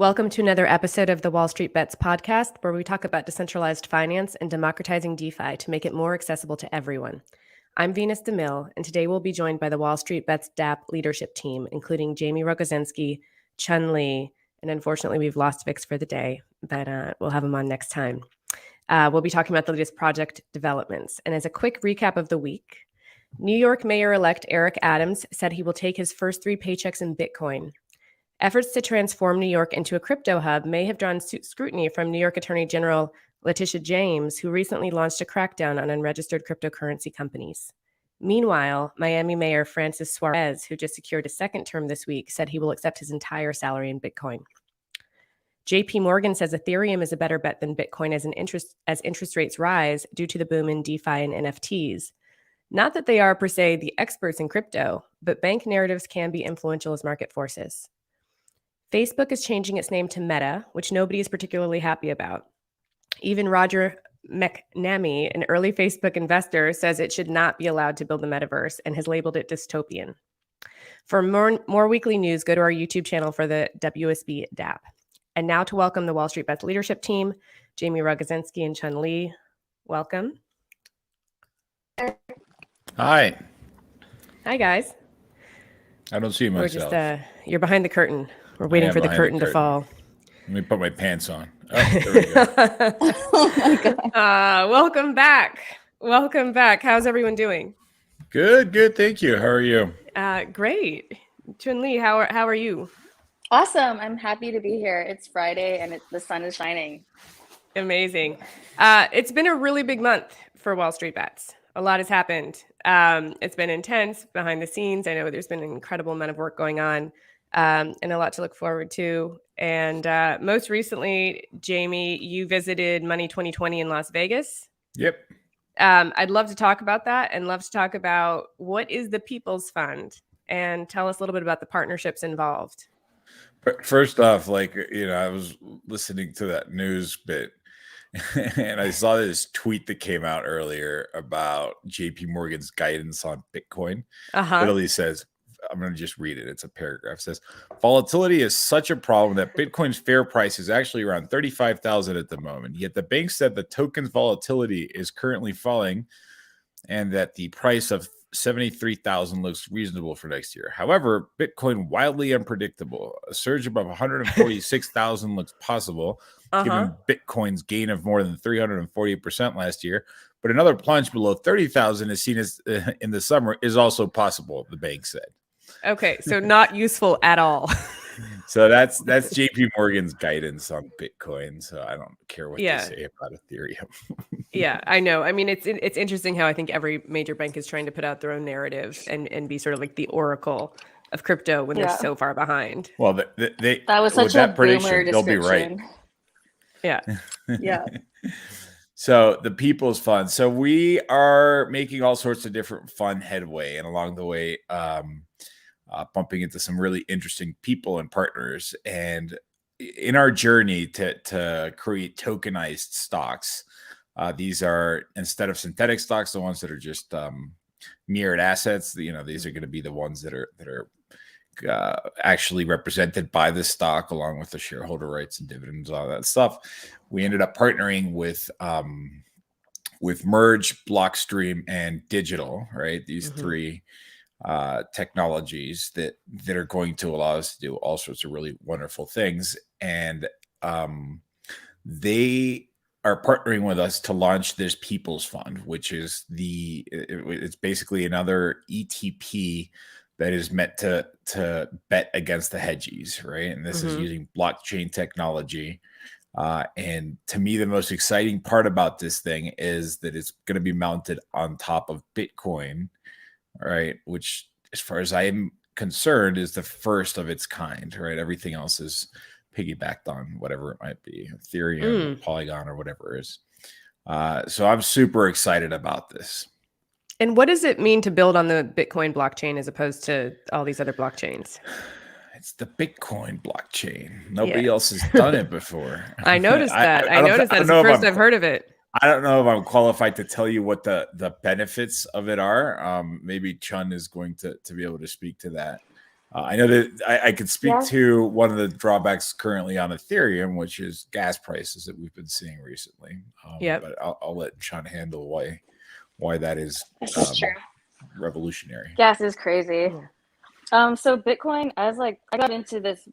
Welcome to another episode of the Wall Street Bets podcast, where we talk about decentralized finance and democratizing DeFi to make it more accessible to everyone. I'm Venus DeMille, and today we'll be joined by the Wall Street Bets DApp leadership team, including Jamie Rogozinski, Chun Li, and unfortunately we've lost Vix for the day, but we'll have him on next time. We'll be talking about the latest project developments. And as a quick recap of the week, New York Mayor-elect Eric Adams said he will take his first 3 paychecks in Bitcoin. Efforts to transform New York into a crypto hub may have drawn scrutiny from New York Attorney General Letitia James, who recently launched a crackdown on unregistered cryptocurrency companies. Meanwhile, Miami Mayor Francis Suarez, who just secured a second term this week, said he will accept his entire salary in Bitcoin. JP Morgan says Ethereum is a better bet than Bitcoin as interest rates rise due to the boom in DeFi and NFTs. Not that they are per se the experts in crypto, but bank narratives can be influential as market forces. Facebook is changing its name to Meta, which nobody is particularly happy about. Even Roger McNamee, an early Facebook investor, says it should not be allowed to build the Metaverse and has labeled it dystopian. For more weekly news, go to our YouTube channel for the WSBDApp. And now to welcome the Wall Street Bets leadership team, Jamie Rogozinski and Chun Li. Welcome. Hi. Hi, guys. I don't see myself. We're just, you're behind the curtain. We're waiting for the curtain to fall. Let me put my pants on. Oh, there we go. Oh my God. Welcome back. Welcome back. How's everyone doing? Good. Thank you. How are you? Great. Chun Li, how are you? Awesome. I'm happy to be here. It's Friday and the sun is shining. Amazing. It's been a really big month for Wall Street Bets. A lot has happened. It's been intense behind the scenes. I know there's been an incredible amount of work going on and a lot to look forward to. And most recently, Jamie, you visited Money 2020 in Las Vegas. Yep. I'd love to talk about that and love to talk about what is the People's Fund and tell us a little bit about the partnerships involved. But first off, I was listening to that news bit and I saw this tweet that came out earlier about JP Morgan's guidance on Bitcoin. Literally says, I'm going to just read it. It's a paragraph. It says, volatility is such a problem that Bitcoin's fair price is actually around 35,000 at the moment. Yet the bank said the token's volatility is currently falling and that the price of 73,000 looks reasonable for next year. However, Bitcoin wildly unpredictable. A surge above 146,000 looks possible, given Bitcoin's gain of more than 340% last year. But another plunge below 30,000 is seen as in the summer is also possible, the bank said. Okay, so not useful at all. So that's JP Morgan's guidance on Bitcoin. So I don't care what they say about Ethereum. Yeah, I know. I mean, it's interesting how I think every major bank is trying to put out their own narrative and be sort of like the oracle of crypto when they're so far behind. Well, that was such a boomer they'll be right. Yeah. Yeah. So the People's Fund. So we are making all sorts of different fun headway, and along the way, bumping into some really interesting people and partners. And in our journey to create tokenized stocks, these are, instead of synthetic stocks, the ones that are just mirrored assets. These are going to be the ones that are actually represented by the stock, along with the shareholder rights and dividends, all that stuff. We ended up partnering with Merge, Blockstream, and Digital, right? These three technologies that are going to allow us to do all sorts of really wonderful things. And they are partnering with us to launch this People's Fund, which is it's basically another ETP that is meant to bet against the hedgies, right? And this is using blockchain technology. And to me, the most exciting part about this thing is that it's going to be mounted on top of Bitcoin, right? Which, as far as I'm concerned, is the first of its kind, right? Everything else is piggybacked on whatever it might be, Ethereum, Polygon, or whatever it is. So I'm super excited about this. And what does it mean to build on the Bitcoin blockchain as opposed to all these other blockchains? It's the Bitcoin blockchain. Nobody else has done it before. I noticed that. I noticed that. It's the first I've heard of it. I don't know if I'm qualified to tell you what the benefits of it are. Maybe Chun is going to be able to speak to that. I know that I could speak Yeah. to one of the drawbacks currently on Ethereum, which is gas prices that we've been seeing recently. Yep. But I'll let Sean handle why that is This is true. revolutionary. Gas is crazy. Yeah. So Bitcoin, I got into this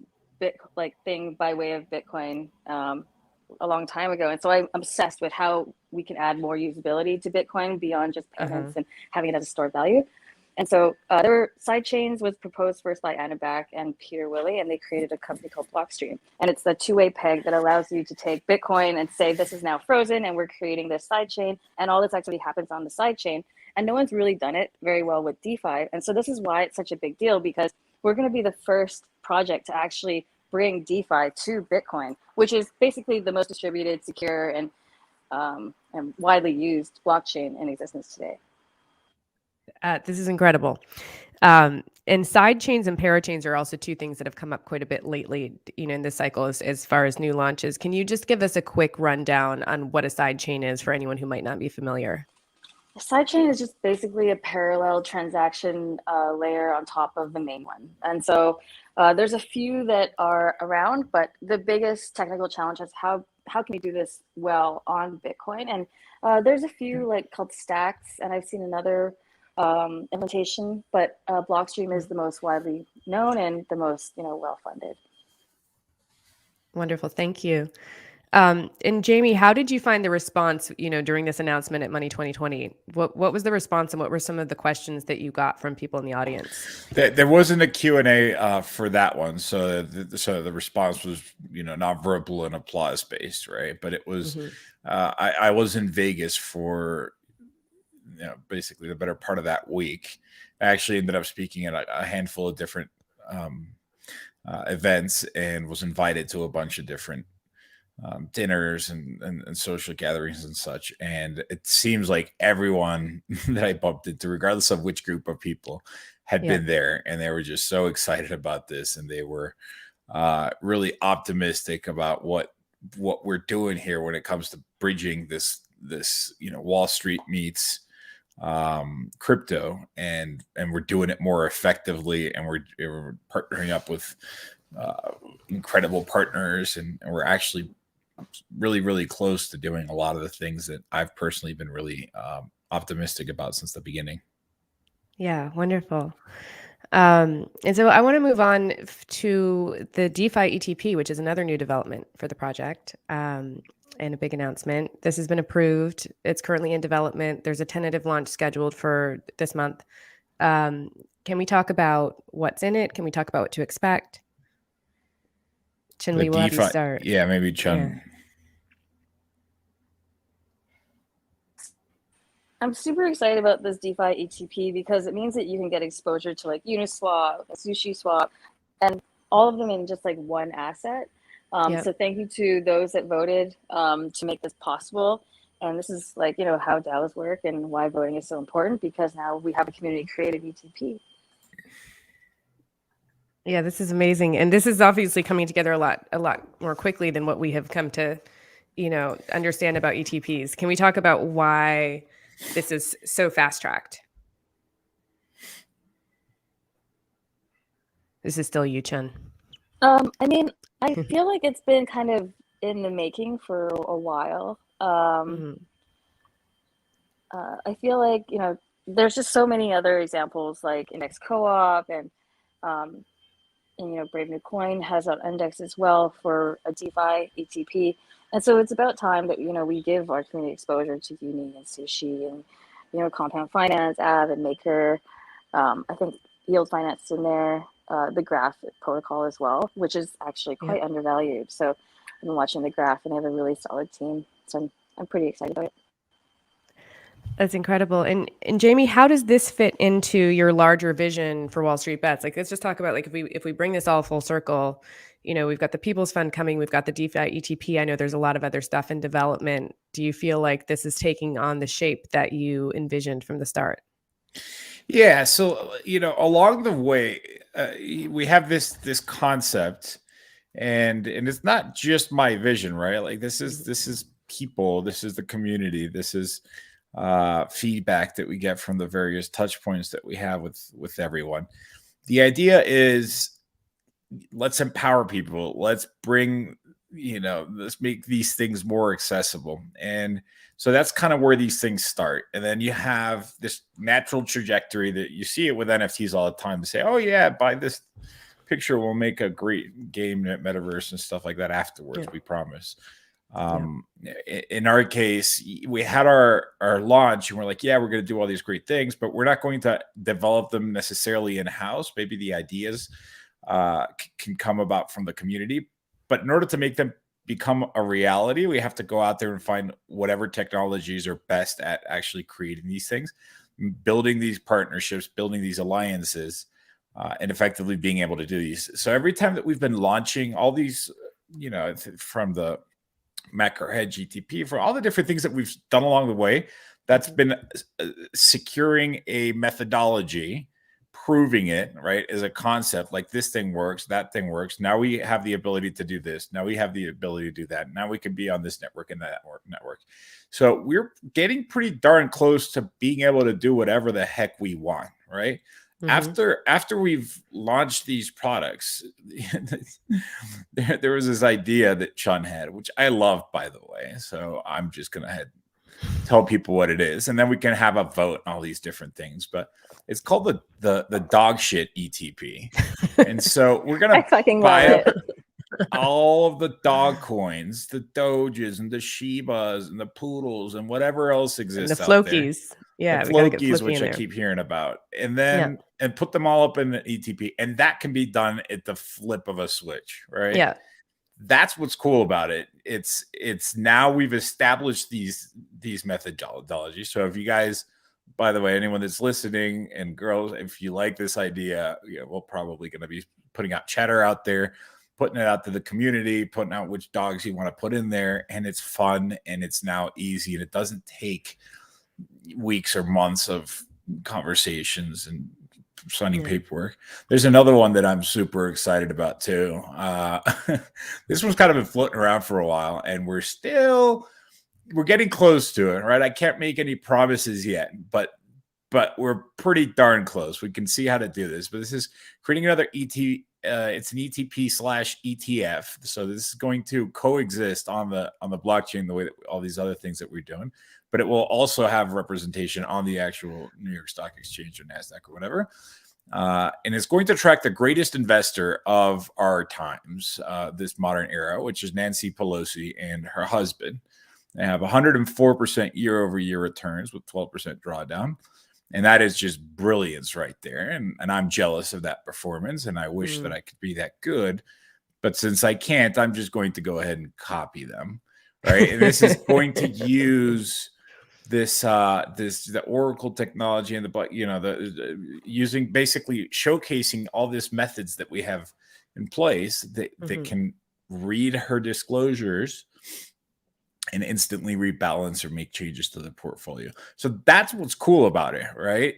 thing by way of Bitcoin a long time ago, and so I'm obsessed with how we can add more usability to Bitcoin beyond just payments and having it as a stored value. And so there were side chains was proposed first by Anna Back and Peter Willey, and they created a company called Blockstream. And it's the two-way peg that allows you to take Bitcoin and say, this is now frozen, and we're creating this side chain, and all this activity happens on the side chain. And no one's really done it very well with DeFi. And so this is why it's such a big deal, because we're going to be the first project to actually bring DeFi to Bitcoin, which is basically the most distributed, secure, and widely used blockchain in existence today. This is incredible. And side chains and parachains are also two things that have come up quite a bit lately, in this cycle as far as new launches. Can you just give us a quick rundown on what a side chain is for anyone who might not be familiar? A sidechain is just basically a parallel transaction layer on top of the main one. And so there's a few that are around, but the biggest technical challenge is how can we do this well on Bitcoin? And there's a few called stacks, and I've seen another implementation, but Blockstream is the most widely known and the most well-funded. Wonderful. Thank you. And Jamie, how did you find the response, during this announcement at Money 2020? What was the response, and what were some of the questions that you got from people in the audience? There wasn't a Q&A for that one, so the response was not verbal and applause based, right? But it was I was in Vegas for basically the better part of that week. I actually ended up speaking at a handful of different events and was invited to a bunch of different dinners and social gatherings and such. And it seems like everyone that I bumped into, regardless of which group of people, had been there, and they were just so excited about this, and they were really optimistic about what we're doing here when it comes to bridging this Wall Street meets crypto, and we're doing it more effectively, and we're partnering up with incredible partners, and we're actually really, really close to doing a lot of the things that I've personally been really optimistic about since the beginning. Yeah, wonderful. And so I want to move on to the DeFi ETP, which is another new development for the project, and a big announcement. This has been approved. It's currently in development. There's a tentative launch scheduled for this month. Can we talk about what's in it? Can we talk about what to expect? Chun, we will have you start. Yeah, maybe Chun. Yeah. I'm super excited about this DeFi ETP because it means that you can get exposure to Uniswap, SushiSwap, and all of them in just one asset. So thank you to those that voted to make this possible. And this is how DAOs work and why voting is so important, because now we have a community created ETP. Yeah, this is amazing. And this is obviously coming together a lot more quickly than what we have come to, understand about ETPs. Can we talk about why this is so fast-tracked? This is still you, Chun. I feel like it's been kind of in the making for a while. I feel like, there's just so many other examples like Index Co-op and Brave New Coin has an index as well for a DeFi ETP. And so it's about time that, we give our community exposure to Uni and Sushi and, Compound Finance, Av and Maker. I think Yield Finance is in there, the Graph protocol as well, which is actually quite undervalued. So I've been watching the Graph, and they have a really solid team. So I'm pretty excited about it. That's incredible. And Jamie, how does this fit into your larger vision for Wall Street Bets? Let's just talk about if we bring this all full circle, we've got the People's Fund coming, we've got the DeFi ETP. I know there's a lot of other stuff in development. Do you feel like this is taking on the shape that you envisioned from the start? Yeah. So, along the way, we have this concept, and it's not just my vision, right? This is people, this is the community, this is feedback that we get from the various touch points that we have with everyone. the idea is, let's empower people. Let's bring, let's make these things more accessible. And so that's kind of where these things start. And then you have this natural trajectory that you see it with NFTs all the time to say, oh yeah, buy this picture, we'll make a great game at Metaverse and stuff like that afterwards. We promise. In our case, we had our launch and we're like, yeah, we're going to do all these great things, but we're not going to develop them necessarily in-house. Maybe the ideas can come about from the community, but in order to make them become a reality, we have to go out there and find whatever technologies are best at actually creating these things, building these partnerships, building these alliances, and effectively being able to do these. So every time that we've been launching all these, from the macro hedge ETP, for all the different things that we've done along the way, that's been securing a methodology, proving it, right, as a concept, like this thing works, that thing works. Now we have the ability to do this. Now we have the ability to do that. Now we can be on this network and that network. So we're getting pretty darn close to being able to do whatever the heck we want, right? After we've launched these products, there was this idea that Chun had, which I love, by the way. So I'm just gonna tell people what it is, and then we can have a vote on all these different things. But it's called the dog shit ETP, and so we're gonna buy all of the dog coins, the Doges and the Shibas and the Poodles and whatever else exists, and the Flokies. Yeah, the Flokies, which I keep hearing about, and then and put them all up in the ETP, and that can be done at the flip of a switch, right? Yeah, that's what's cool about it. It's now we've established these methodologies. So if you guys, by the way, anyone that's listening and girls, if you like this idea, we're probably going to be putting out chatter out there, putting it out to the community, putting out which dogs you want to put in there, and it's fun and it's now easy and it doesn't take weeks or months of conversations and signing paperwork. There's another one that I'm super excited about too. This one's kind of been floating around for a while, and we're getting close to it, right? I can't make any promises yet, but we're pretty darn close. We can see how to do this. But this is creating another ET. It's an ETP/ETF. So this is going to coexist on the blockchain the way that all these other things that we're doing. But it will also have representation on the actual New York Stock Exchange or NASDAQ or whatever. And it's going to track the greatest investor of our times, this modern era, which is Nancy Pelosi and her husband. They have 104% year-over-year returns with 12% drawdown. And that is just brilliance right there. And I'm jealous of that performance, and I wish that I could be that good. But since I can't, I'm just going to go ahead and copy them, right? And this is going to use the Oracle technology and using basically showcasing all these methods that we have in place that can read her disclosures and instantly rebalance or make changes to the portfolio. So that's what's cool about it, right?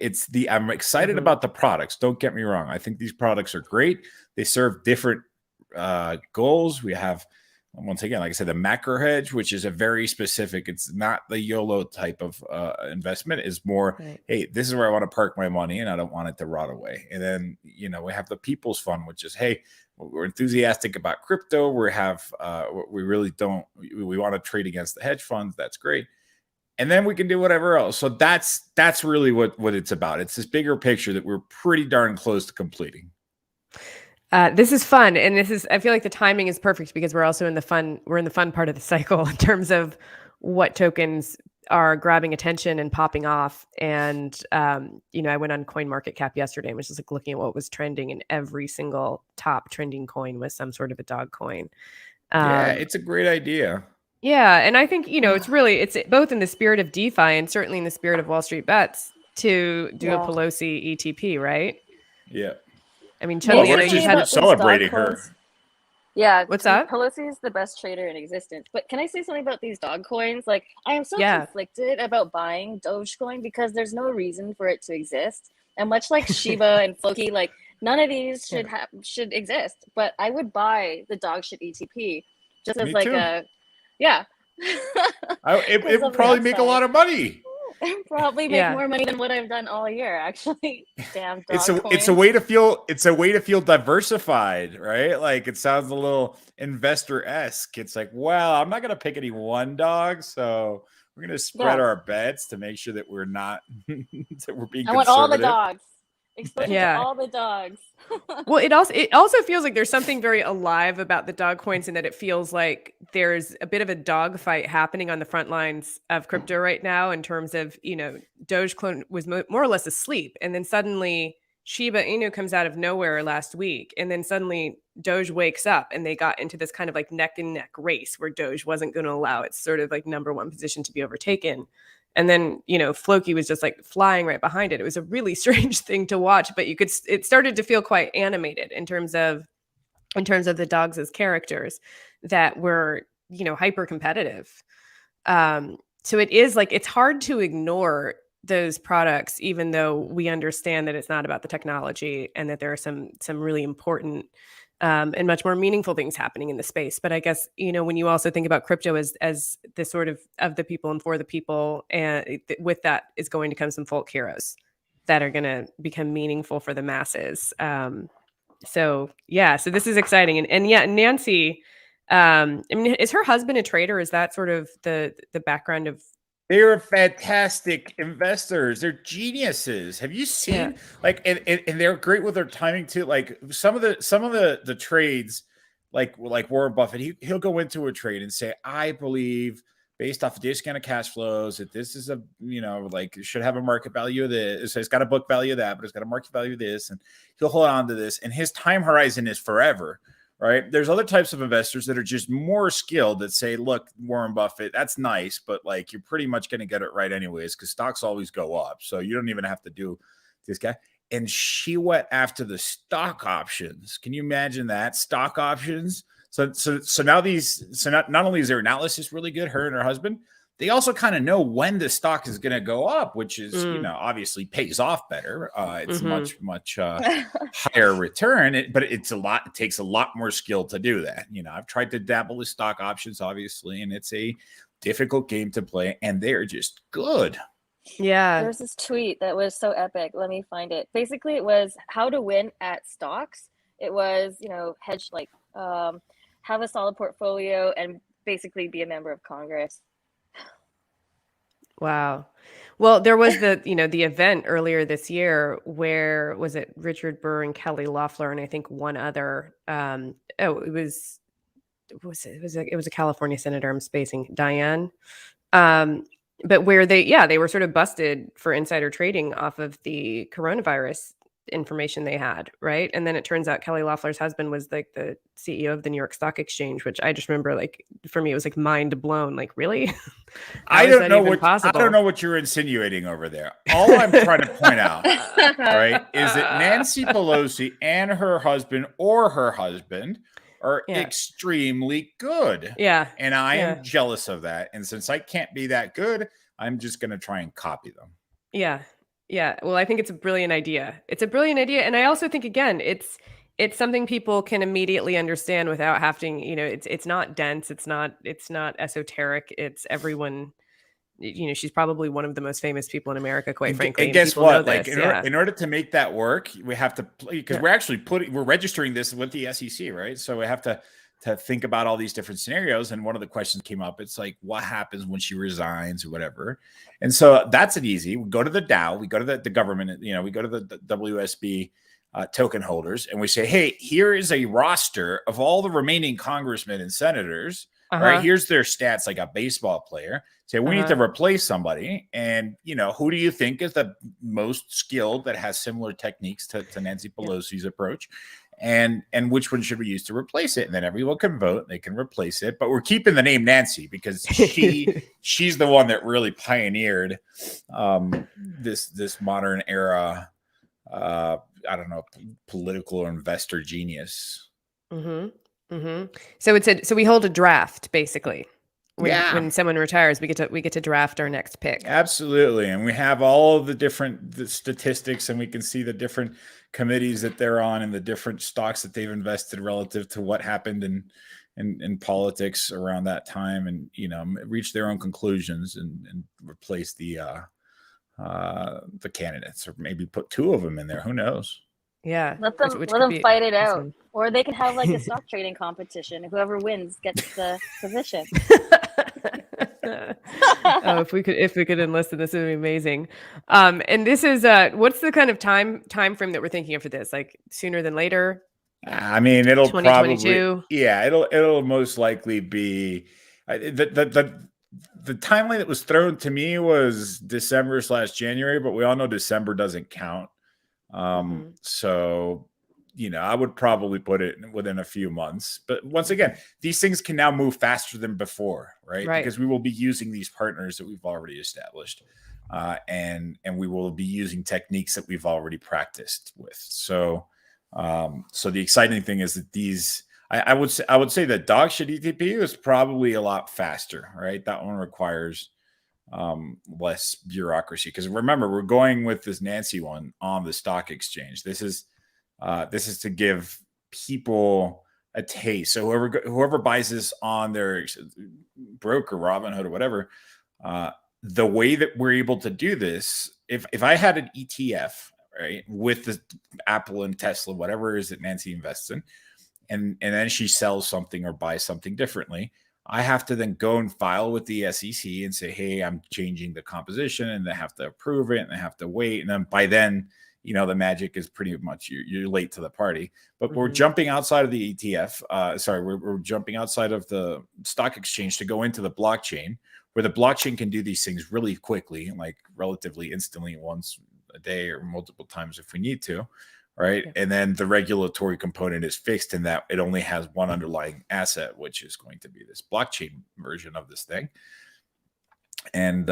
I'm excited about the products. Don't get me wrong. I think these products are great. They serve different goals. We have, once again, like I said, the macro hedge, which is a very specific, it's not the YOLO type of investment. It's more, hey, this is where I want to park my money and I don't want it to rot away. And then, we have the people's fund, which is, hey, we're enthusiastic about crypto. We want to trade against the hedge funds. That's great. And then we can do whatever else. So that's really what it's about. It's this bigger picture that we're pretty darn close to completing. This is fun. And I feel like the timing is perfect because we're also in the fun part of the cycle in terms of what tokens are grabbing attention and popping off. And, I went on CoinMarketCap yesterday and was just like looking at what was trending, and every single top trending coin was some sort of a dog coin. It's a great idea. Yeah. And I think, it's both in the spirit of DeFi and certainly in the spirit of Wall Street Bets to do a Pelosi ETP, right? Yeah. I mean, we're just celebrating her. Yeah. What's that? Pelosi is the best trader in existence. But can I say something about these dog coins? Like, I am so conflicted about buying Dogecoin because there's no reason for it to exist. And much like Shiba and Floki, like none of these should exist. But I would buy the dog shit ETP just as it would probably make a lot of money. Probably make Yeah. more money than what I've done all year, actually. Damn dog It's a coins. way to feel diversified, right? Like it sounds a little investor-esque. It's like, well, I'm not gonna pick any one dog, so we're gonna spread Yeah. our bets to make sure that we're not that we're being I want all the conservative. dogs. Exposure Yeah. to all the dogs. Well, it also feels like there's something very alive about the dog coins, in that it feels like there's a bit of a dog fight happening on the front lines of crypto right now, in terms of, Dogecoin was more or less asleep, and then suddenly Shiba Inu comes out of nowhere last week, and then suddenly Doge wakes up, and they got into this kind of like neck and neck race where Doge wasn't going to allow its sort of like number one position to be overtaken. And then, Floki was just like flying right behind it. It was a really strange thing to watch, but it started to feel quite animated in terms of the dogs as characters that were, hyper competitive. So it is like, it's hard to ignore those products, even though we understand that it's not about the technology, and that there are some really important and much more meaningful things happening in the space. But I guess, when you also think about crypto as the sort of the people and for the people, and with that is going to come some folk heroes that are going to become meaningful for the masses. So this is exciting. And Nancy, is her husband a trader? Is that sort of the background of? They're fantastic investors. They're geniuses. Have you seen and they're great with their timing too. Like some of the trades, like Warren Buffett, he'll go into a trade and say, I believe based off of this kind of cash flows that this is a, like it should have a market value of this. It's got a book value of that, but it's got a market value of this, and he'll hold on to this. And his time horizon is forever. Right. There's other types of investors that are just more skilled that say, look, Warren Buffett, that's nice, but like you're pretty much going to get it right anyways, because stocks always go up. So you don't even have to do this guy. And she went after the stock options. Can you imagine that? Stock options. So now not only is their analysis really good, her and her husband, they also kind of know when the stock is going to go up, which is, obviously pays off better. It's much higher return, but it takes a lot more skill to do that. I've tried to dabble with stock options, obviously, and it's a difficult game to play, and they're just good. Yeah. There's this tweet that was so epic. Let me find it. Basically, it was how to win at stocks. It was, hedge, have a solid portfolio and basically be a member of Congress. Wow. Well, there was the event earlier this year where was it Richard Burr and Kelly Loeffler and I think one other. It was a California senator. I'm spacing Diane. But where they were sort of busted for insider trading off of the coronavirus information they had, right? And then it turns out Kelly Loeffler's husband was like the CEO of the New York Stock Exchange, which I just remember, like, for me it was like mind blown. Like, really? I don't know what you're insinuating over there. All I'm trying to point out, right, is that Nancy Pelosi and her husband are extremely good. Yeah. And I am jealous of that. And since I can't be that good, I'm just going to try and copy them. Yeah. Yeah. Well, I think it's a brilliant idea. And I also think, again, it's something people can immediately understand without having, it's not dense. It's not esoteric. It's everyone, she's probably one of the most famous people in America, quite frankly. And guess what? Like in order to make that work, we have to, because we're registering this with the SEC, right? So we have to think about all these different scenarios. And one of the questions came up. It's like, what happens when she resigns or whatever? And so that's an easy. We go to the DAO, we go to the government, we go to the WSB token holders, and we say, hey, here is a roster of all the remaining congressmen and senators. Right? Here's their stats like a baseball player. Say, we need to replace somebody. And, who do you think is the most skilled that has similar techniques to Nancy Pelosi's approach? And which one should we use to replace it? And then everyone can vote. They can replace it. But we're keeping the name Nancy because she's the one that really pioneered this modern era, political or investor genius. Mm-hmm. Mm-hmm. So we hold a draft, basically. When someone retires, we get to draft our next pick. Absolutely. And we have all of the statistics, and we can see the different committees that they're on and the different stocks that they've invested relative to what happened in politics around that time, and reach their own conclusions and replace the the candidates, or maybe put 2 of them in there. Who knows? Yeah. Let them which let could them be fight it awesome. out, or they can have like a stock trading competition. Whoever wins gets the position. Oh, if we could enlist in this, it would be amazing. And this is what's the kind of time frame that we're thinking of for this? Like sooner than later? I mean, it'll probably, 2022? yeah, it'll most likely be the timeline that was thrown to me was December/January, but we all know December doesn't count. So, I would probably put it within a few months. But once again, these things can now move faster than before, right? Because we will be using these partners that we've already established, and we will be using techniques that we've already practiced with. So, so the exciting thing is that these, I would say that dogshit ETP is probably a lot faster, right? That one requires less bureaucracy, because remember, we're going with this Nancy one on the stock exchange. This is to give people a taste. So whoever buys this on their broker, Robinhood or whatever, the way that we're able to do this, if I had an ETF, right, with the Apple and Tesla, whatever it is that Nancy invests in, and then she sells something or buys something differently, I have to then go and file with the SEC and say, hey, I'm changing the composition, and they have to approve it, and they have to wait. And then by then, the magic is pretty much you're late to the party. But we're jumping outside of the ETF. We're jumping outside of the stock exchange to go into the blockchain, where the blockchain can do these things really quickly, like relatively instantly, once a day or multiple times if we need to. Right. Yeah. And then the regulatory component is fixed in that it only has one underlying asset, which is going to be this blockchain version of this thing. And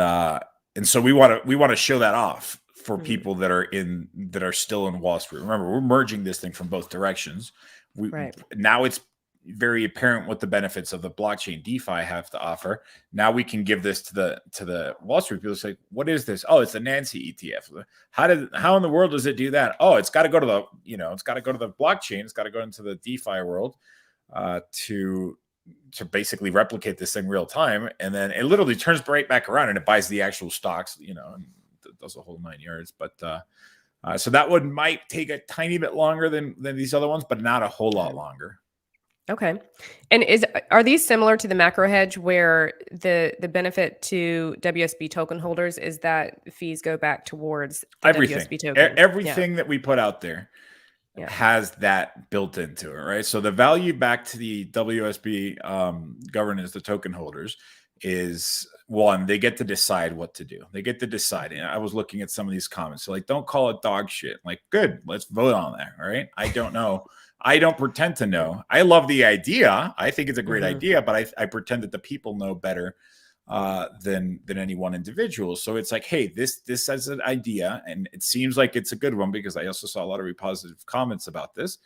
so we want to show that off for people that are still in Wall Street. Remember, we're merging this thing from both directions. Now it's very apparent what the benefits of the blockchain DeFi have to offer. Now we can give this to the Wall Street people. Say, what is this? Oh, it's a Nancy ETF. How in the world does it do that? Oh, it's got to go to the blockchain. It's got to go into the DeFi world to basically replicate this thing real time, and then it literally turns right back around and it buys the actual stocks. And does a whole 9 yards. But so that one might take a tiny bit longer than these other ones, but not a whole lot longer. Okay. And are these similar to the macro hedge, where the benefit to WSB token holders is that fees go back towards the everything. WSB token? Everything that we put out there has that built into it, right? So the value back to the WSB governance, the token holders, is one, they get to decide what to do. They get to decide. And I was looking at some of these comments. So like, don't call it dog shit. Like, good, let's vote on that. All right. I don't know. I don't pretend to know. I love the idea. I think it's a great idea, but I pretend that the people know better than any one individual. So it's like, hey, this is an idea, and it seems like it's a good one, because I also saw a lot of positive comments about this.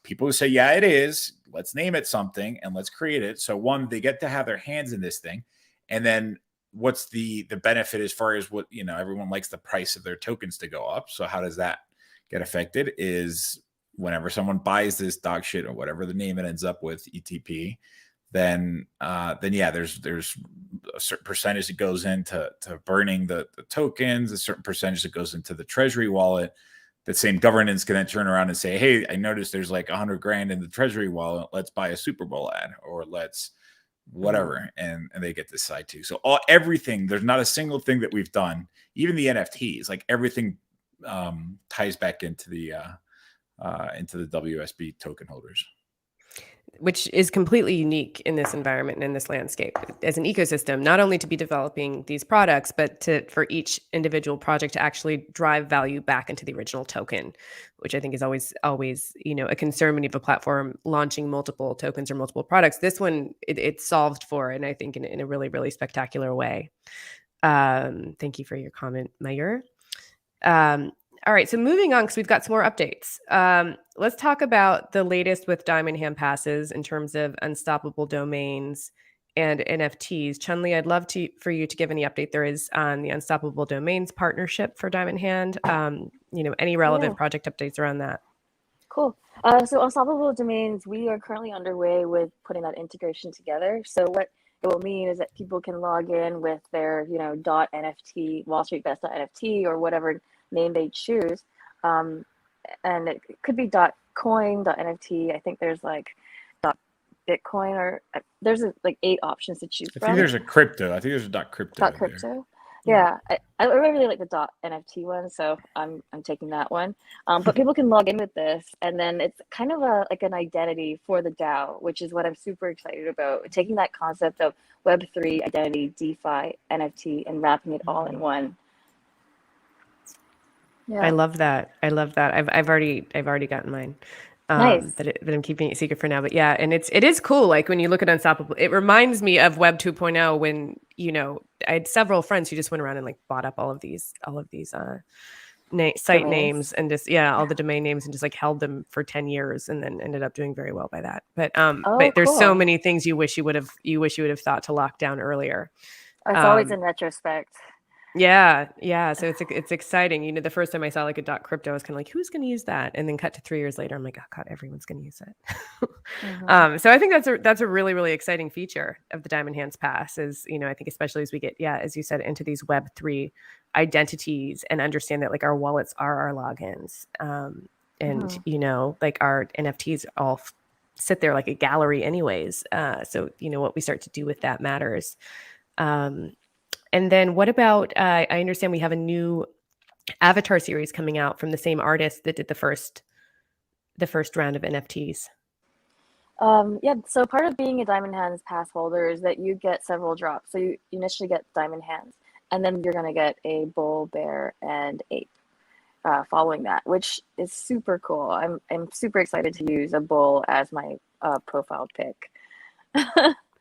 People who say, yeah, it is. Let's name it something and let's create it. So one, they get to have their hands in this thing. And then what's the benefit as far as what, everyone likes the price of their tokens to go up. So how does that get affected is whenever someone buys this dog shit or whatever the name it ends up with, ETP, then there's a certain percentage that goes into burning the tokens, a certain percentage that goes into the treasury wallet. The same governance can then turn around and say, hey, I noticed there's like $100,000 in the treasury wallet. Let's buy a Super Bowl ad, or let's whatever. And they get this side too. So everything, there's not a single thing that we've done, even the NFTs, like everything ties back into the WSB token holders, which is completely unique in this environment and in this landscape as an ecosystem, not only to be developing these products, but for each individual project to actually drive value back into the original token, which I think is always, a concern when you have a platform launching multiple tokens or multiple products. This one, it's solved for, and I think in a really, really spectacular way. Thank you for your comment, Mayur. All right, so moving on, because we've got some more updates. Let's talk about the latest with Diamond Hand passes in terms of unstoppable domains and NFTs. Chun-Li, I'd love for you to give any update there is on the Unstoppable Domains partnership for Diamond Hand. Any relevant project updates around that. Cool. So Unstoppable Domains, we are currently underway with putting that integration together. So what it will mean is that people can log in with their, .nft, Wall Street Bets.nft, or whatever name they choose. And it could be .coin, .nft. I think there's like .bitcoin, or there's like 8 options to choose I from. think there's a crypto. I think there's a .crypto. .crypto. Yeah, I really like the .nft one, so I'm taking that one. But people can log in with this, and then it's kind of like an identity for the DAO, which is what I'm super excited about. Taking that concept of Web3 identity, DeFi, NFT, and wrapping it all in one. Yeah. I love that. I've already gotten mine. Nice. But I'm keeping it secret for now. But yeah, and it is cool. Like when you look at Unstoppable, it reminds me of Web 2.0 when, I had several friends who just went around and like bought up all of these site names and just all the domain names and just like held them for 10 years and then ended up doing very well by that. But there's so many things you wish you would have thought to lock down earlier. It's always in retrospect. Yeah. So it's exciting. The first time I saw like a .crypto, I was kind of like, who's going to use that? And then cut to 3 years later, I'm like, oh God, everyone's going to use it. So I think that's a really, really exciting feature of the Diamond Hands Pass is, I think especially as we get, as you said, into these Web3 identities and understand that like our wallets are our logins. And, like our NFTs all sit there like a gallery anyways. So, what we start to do with that matters. And then what about, I understand we have a new Avatar series coming out from the same artist that did the first round of NFTs. So part of being a Diamond Hands Pass holder is that you get several drops. So you initially get Diamond Hands, and then you're going to get a bull, bear, and ape following that, which is super cool. I'm super excited to use a bull as my profile pic.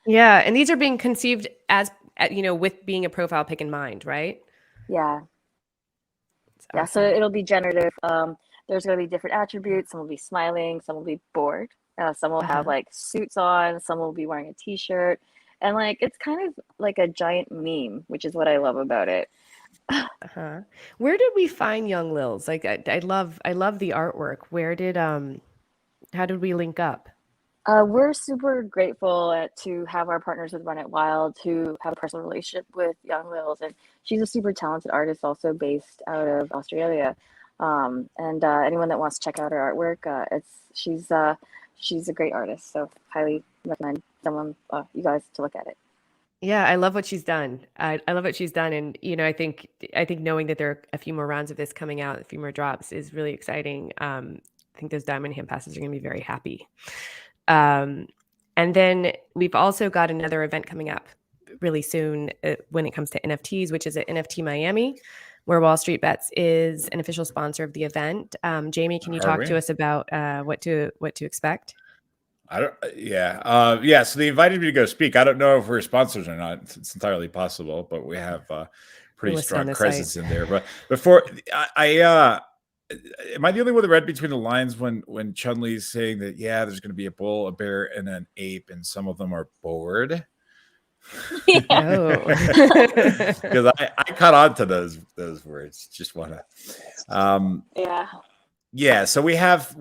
Yeah, and these are being conceived as, with being a profile pic in mind, right? Yeah. Yeah, so it'll be generative. There's going to be different attributes. Some will be smiling, some will be bored. Some will have like suits on, some will be wearing a t-shirt. And like, it's kind of like a giant meme, which is what I love about it. Where did we find Young Lils? Like, I love the artwork. How did we link up? We're super grateful to have our partners with Run It Wild, to have a personal relationship with Young Lils, and she's a super talented artist, also based out of Australia. And anyone that wants to check out her artwork, she's a great artist, so highly recommend you guys to look at it. Yeah, I love what she's done. I love what she's done, and I think knowing that there are a few more rounds of this coming out, a few more drops, is really exciting. I think those Diamond Hand Passes are going to be very happy. And then we've also got another event coming up really soon when it comes to NFTs, which is at NFT Miami, where Wall Street Bets is an official sponsor of the event. Jamie, can you talk to us about what to expect? So they invited me to go speak. I don't know if we're sponsors or not. It's entirely possible, but we have pretty strong presence in there. But before am I the only one that read between the lines when Chun-Li's saying that, there's going to be a bull, a bear, and an ape, and some of them are bored? Because I caught on to those words. Just want to so we have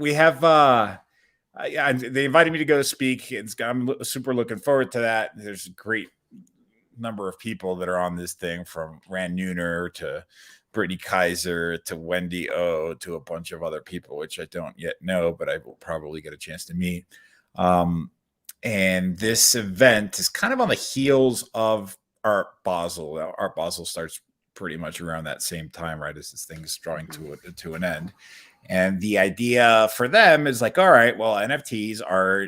they invited me to go speak. I'm super looking forward to that. There's a great number of people that are on this thing, from Rand Neuner to Brittany Kaiser to Wendy O to a bunch of other people, which I don't yet know, but I will probably get a chance to meet. And this event is kind of on the heels of Art Basel. Now, Art Basel starts pretty much around that same time, right, as this thing is drawing to an end. And the idea for them is like, all right, well, NFTs are,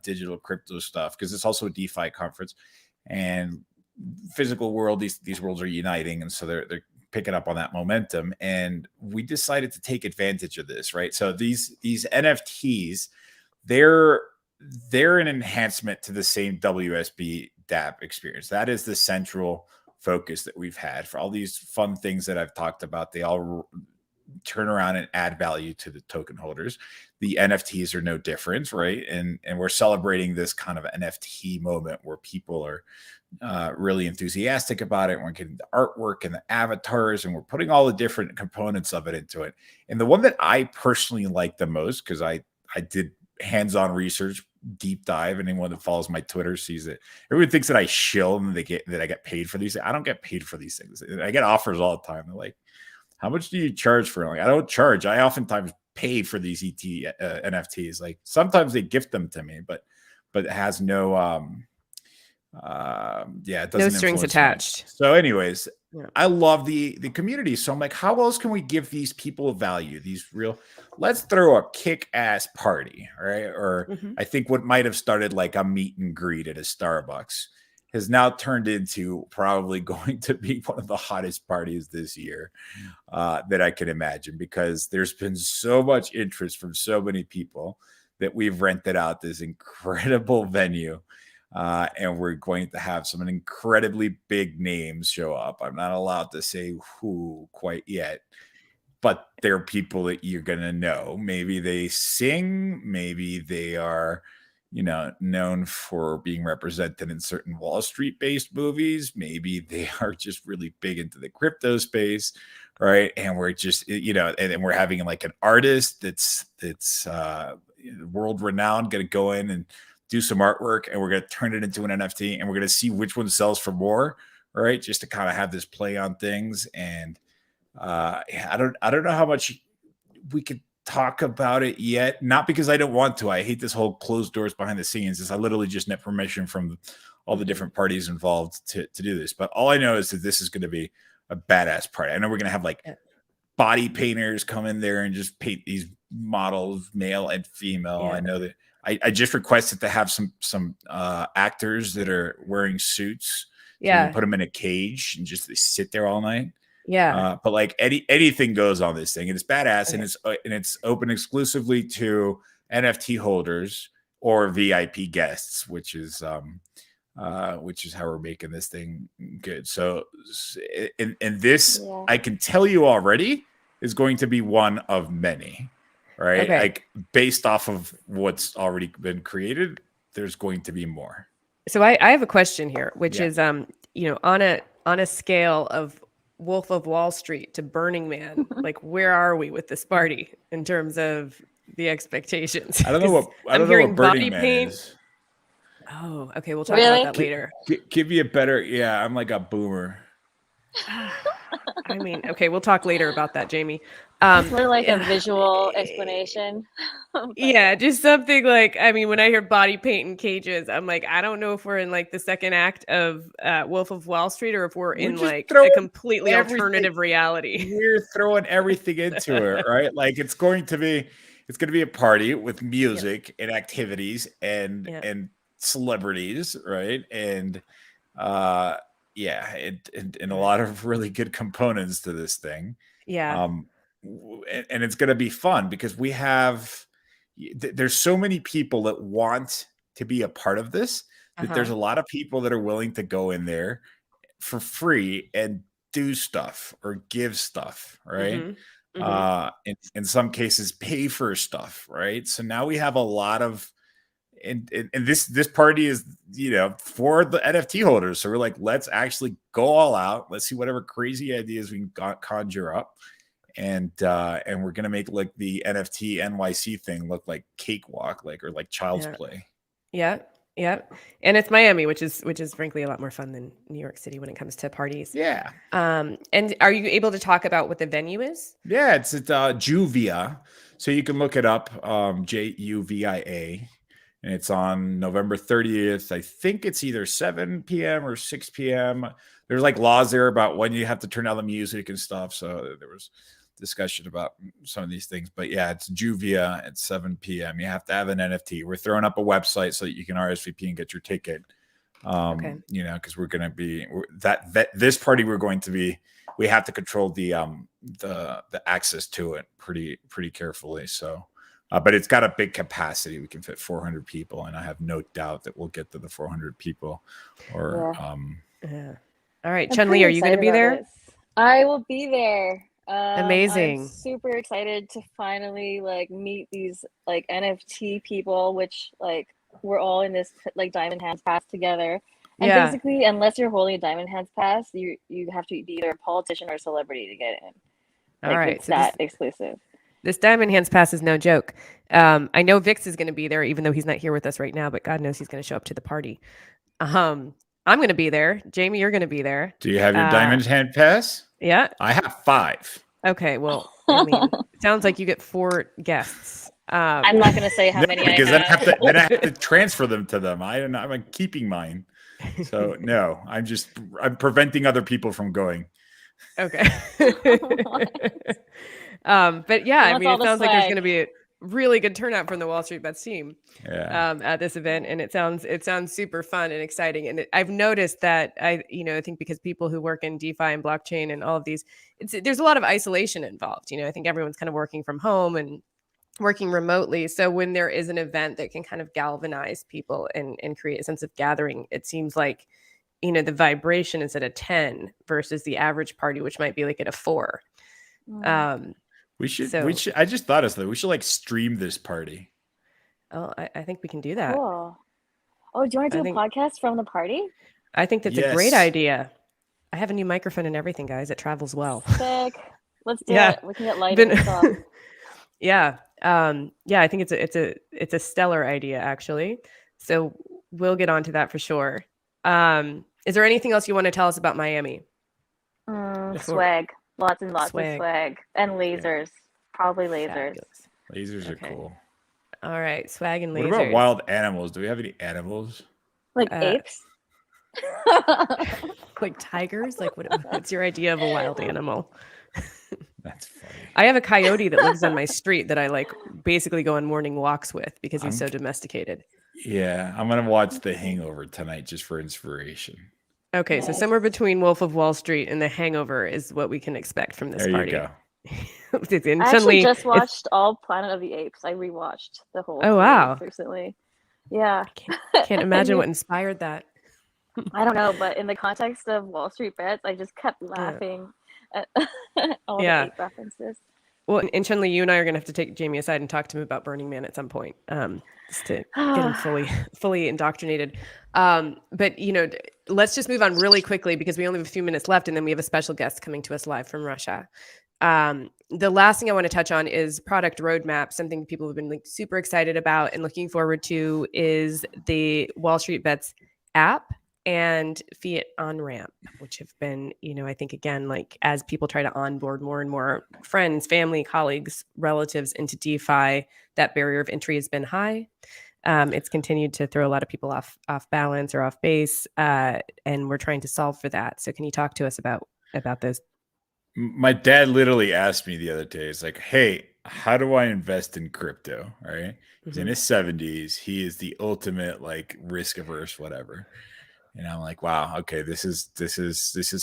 digital crypto stuff, because it's also a DeFi conference, and physical world, these worlds are uniting. And so they're picking up on that momentum. And we decided to take advantage of this, right? So these NFTs, they're an enhancement to the same WSBDApp experience. That is the central focus that we've had for all these fun things that I've talked about. They all turn around and add value to the token holders. The NFTs are no different, right? And we're celebrating this kind of NFT moment where people are really enthusiastic about it. We're getting the artwork and the avatars, and we're putting all the different components of it into it. And the one that I personally like the most, because I did hands-on research deep dive. Anyone that follows my Twitter sees it. Everyone thinks that I shill and that I get paid for these. I don't get paid for these things. I get offers all the time. They're like, how much do you charge for it? Like, I don't charge. I oftentimes pay for these NFTs. Like sometimes they gift them to me, but it has no it doesn't no strings influence me. attached. So anyways, Yeah. I love the community. So I'm like, how else can we give these people value? Let's throw a kick-ass party, right? Or I think what might have started like a meet and greet at a Starbucks has now turned into probably going to be one of the hottest parties this year that I can imagine, because there's been so much interest from so many people that we've rented out this incredible venue. And we're going to have some incredibly big names show up. I'm not allowed to say who quite yet, but they're people that you're going to know. Maybe they sing, maybe they are, known for being represented in certain Wall Street based movies. Maybe they are just really big into the crypto space, right? And we're just, and we're having like an artist that's world renowned, going to go in and do some artwork, and we're going to turn it into an NFT, and we're going to see which one sells for more, right? Just to kind of have this play on things. And I don't know how much we could talk about it yet. Not because I don't want to. I hate this whole closed doors behind the scenes. I literally just need permission from all the different parties involved to do this. But all I know is that this is going to be a badass party. I know we're going to have like body painters come in there and just paint these models, male and female. I know that I just requested to have some actors that are wearing suits. So we can put them in a cage and just sit there all night. But like anything goes on this thing, and it's badass, and it's open exclusively to NFT holders or VIP guests, which is how we're making this thing good. So, and this I can tell you already is going to be one of many. Right. Like based off of what's already been created, there's going to be more. So I have a question here, which is, on a scale of Wolf of Wall Street to Burning Man, like where are we with this party in terms of the expectations? I don't know what Burning Man is. Oh, okay. We'll talk about that later. Give me a better. Yeah, I'm like a boomer. I mean, okay, we'll talk later about that, Jamie. It's more like a visual explanation. Yeah, just something like, I mean, when I hear body paint and cages, I'm like, I don't know if we're in like the second act of Wolf of Wall Street or if we're in like a completely alternative reality. We're throwing everything into it, right? Like it's going to be a party with music and activities and celebrities, right? And and a lot of really good components to this thing. And it's going to be fun because there's so many people that want to be a part of this, that there's a lot of people that are willing to go in there for free and do stuff or give stuff, right? In some cases pay for stuff, right? So now we have a lot of and this party is for the NFT holders. So we're like, let's actually go all out. Let's see whatever crazy ideas we can conjure up, and we're gonna make like the NFT NYC thing look like cakewalk, or like child's play. Yeah, and it's Miami, which is frankly a lot more fun than New York City when it comes to parties. And are you able to talk about what the venue is? Yeah, it's at Juvia, so you can look it up, Juvia. And it's on November 30th. I think it's either 7 p.m. or 6 p.m. There's like laws there about when you have to turn down the music and stuff. So there was discussion about some of these things. But yeah, it's Juvia at 7 p.m. You have to have an NFT. We're throwing up a website so that you can RSVP and get your ticket. Because we're going to be this party. We have to control the access to it pretty carefully. So. But it's got a big capacity. We can fit 400 people, and I have no doubt that we'll get to the 400 people. All right, Chun-Li, are you going to be there? I will be there. Amazing. I'm super excited to finally meet these NFT people, which we're all in this Diamond Hands Pass together. And basically, unless you're holding a Diamond Hands Pass, you have to be either a politician or a celebrity to get in. All right, it's that exclusive. This Diamond Hands Pass is no joke. I know Vix is going to be there, even though he's not here with us right now, but God knows he's going to show up to the party. I'm going to be there. Jamie, you're going to be there. Do you have your Diamond Hand Pass? Yeah. I have 5. Okay. Well, I mean, it sounds like you get 4 guests. I'm not going to say how many because I have. then I have to transfer them to them. I'm keeping mine. So no, I'm preventing other people from going. Okay. But yeah, I mean, it sounds like there's going to be a really good turnout from the Wall Street Bets team at this event, and it sounds super fun and exciting. And I've noticed that I think because people who work in DeFi and blockchain and all of these, there's a lot of isolation involved. I think everyone's kind of working from home and working remotely. So when there is an event that can kind of galvanize people and create a sense of gathering, it seems like the vibration is at a 10 versus the average party, which might be like at a 4. We should. I just thought of that. We should like stream this party. Oh, I think we can do that. Cool. Oh, do you want to do a podcast from the party? I think that's a great idea. I have a new microphone and everything, guys. It travels well. Sick. Let's do it. We can get lighting and stuff. Yeah. I think it's a stellar idea, actually. So we'll get onto that for sure. Is there anything else you want to tell us about Miami? Swag. Lots and lots of swag. And lasers. Probably lasers. Fabulous. Lasers are cool. All right. Swag and lasers. What about wild animals? Do we have any animals? Like apes? Like tigers? Like what's your idea of a wild animal? That's funny. I have a coyote that lives on my street that I like basically go on morning walks with because he's so domesticated. Yeah, I'm gonna watch The Hangover tonight just for inspiration. Okay, so somewhere between Wolf of Wall Street and The Hangover is what we can expect from this party. There you go. I actually just watched all Planet of the Apes. I rewatched the whole series recently. Yeah. I can't imagine what inspired that. I don't know, but in the context of Wall Street Bets, I just kept laughing at all the ape references. Well, and Chun-Li, you and I are going to have to take Jamie aside and talk to him about Burning Man at some point, just to get him fully indoctrinated. But let's just move on really quickly because we only have a few minutes left, and then we have a special guest coming to us live from Russia. The last thing I want to touch on is product roadmap. Something people have been super excited about and looking forward to is the Wall Street Bets app and fiat on ramp, which have been, I think, again, like as people try to onboard more and more friends, family, colleagues, relatives into DeFi, that barrier of entry has been high. It's continued to throw a lot of people off balance or off base, and we're trying to solve for that. So can you talk to us about those? My dad literally asked me the other day, he's like, hey, how do I invest in crypto? Right? He's in his 70s. He is the ultimate like risk averse, whatever. And I'm like, wow, okay, this is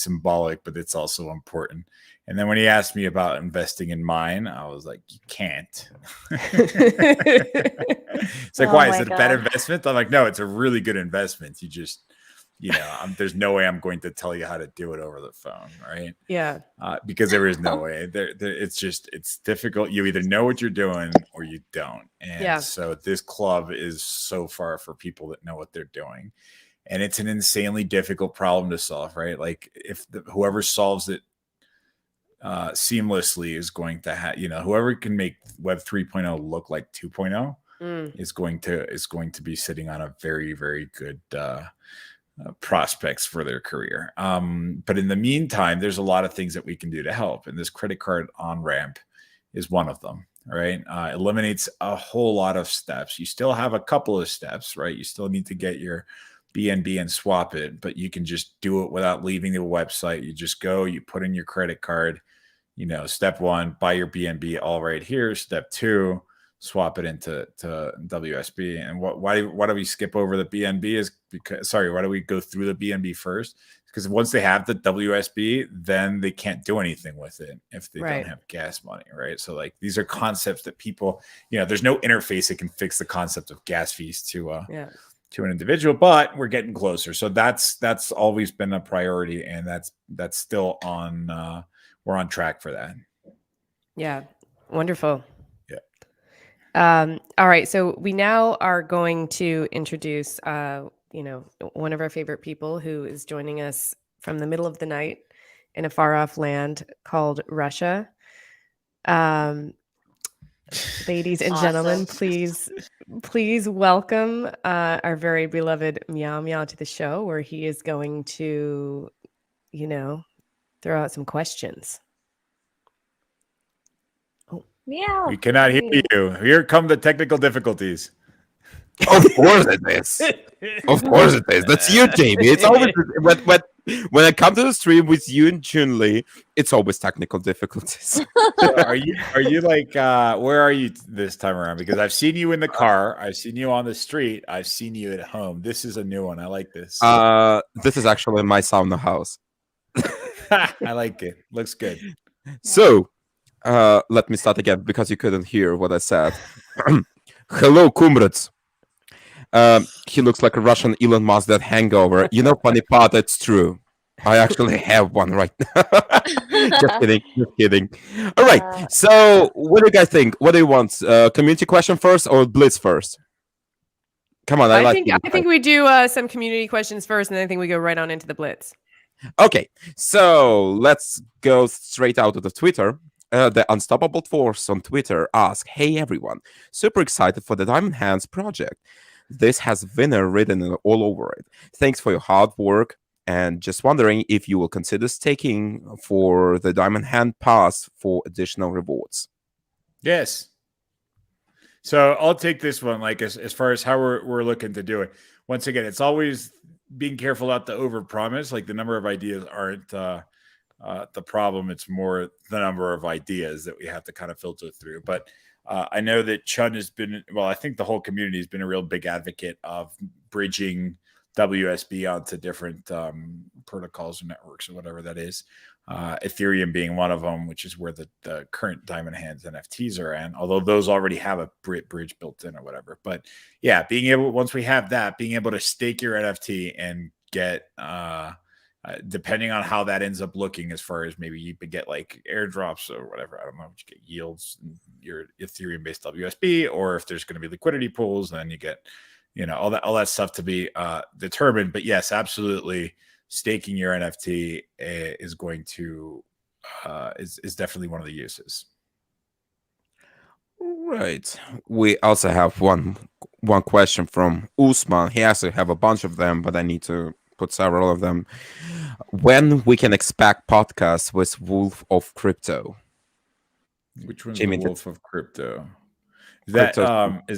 symbolic, but it's also important. And then when he asked me about investing in mine, I was like, you can't. It's like, why? Is it a bad investment? I'm like, no, it's a really good investment. You just, there's no way I'm going to tell you how to do it over the phone, right? Yeah. Because there is no way. It's difficult. You either know what you're doing or you don't. And so this club is so far for people that know what they're doing. And it's an insanely difficult problem to solve, right? Like if whoever solves it seamlessly is going to have, whoever can make Web 3.0 look like 2.0 is going to be sitting on a very, very good prospects for their career. But in the meantime, there's a lot of things that we can do to help. And this credit card on ramp is one of them, right? Eliminates a whole lot of steps. You still have a couple of steps, right? You still need to get your BNB and swap it, but you can just do it without leaving the website. You just go, you put in your credit card, step 1, buy your BNB all right here. Step 2, swap it into WSB. And why do we skip over the BNB is because, why do we go through the BNB first? Because once they have the WSB, then they can't do anything with it if they don't have gas money, right? So like these are concepts that people, there's no interface that can fix the concept of gas fees to an individual, but we're getting closer. So that's always been a priority, and that's still on. We're on track for that. Yeah, wonderful. Yeah. All right, so we now are going to introduce, one of our favorite people who is joining us from the middle of the night in a far off land called Russia. Ladies and Awesome. gentlemen, please welcome our very beloved Meow Meow to the show, where he is going to, throw out some questions. Meow. We cannot hear you. Here come the technical difficulties. Of course it is. Of course it is. That's you, Jamie. It's always when I come to the stream with you and Junli, it's always technical difficulties. So are you like where are you this time around? Because I've seen you in the car, I've seen you on the street, I've seen you at home. This is a new one. I like this. This is actually my sauna house. I like it. Looks good. So let me start again because you couldn't hear what I said. Hello, comrades. He looks like a Russian Elon Musk, that hangover. You know, funny part, that's true. I actually have one right now. Just kidding. All right. So what do you guys think? What do you want? Community question first or blitz first? Come on, I think we do some community questions first, and then I think we go right on into the blitz. Okay, so let's go straight out of the Twitter. The Unstoppable Force on Twitter asks, "Hey everyone, super excited for the Diamond Hands project. This has winner written all over it. Thanks for your hard work, and just wondering if you will consider staking for the Diamond Hand Pass for additional rewards." Yes. So I'll take this one. Like as far as how we're looking to do it. Once again, it's always being careful not to overpromise. Like the number of ideas aren't the problem. It's more the number of ideas that we have to kind of filter through. But I know that Chun has been, well, I think the whole community has been a real big advocate of bridging WSB onto different protocols or networks or whatever that is. Ethereum being one of them, which is where the current Diamond Hands NFTs are in, although those already have a bridge built in or whatever. But yeah, once we have that, being able to stake your NFT and get, depending on how that ends up looking, as far as maybe you could get like airdrops or whatever, I don't know, you get yields in your Ethereum based WSB, or if there's going to be liquidity pools, then you get, all that stuff to be determined. But yes, absolutely, staking your NFT is going to is definitely one of the uses. Right. We also have one question from Usman. He has to have a bunch of them, but I need to put several of them. When we can expect podcasts with Wolf of Crypto? Which one's Jamie, the Wolf of Crypto? Is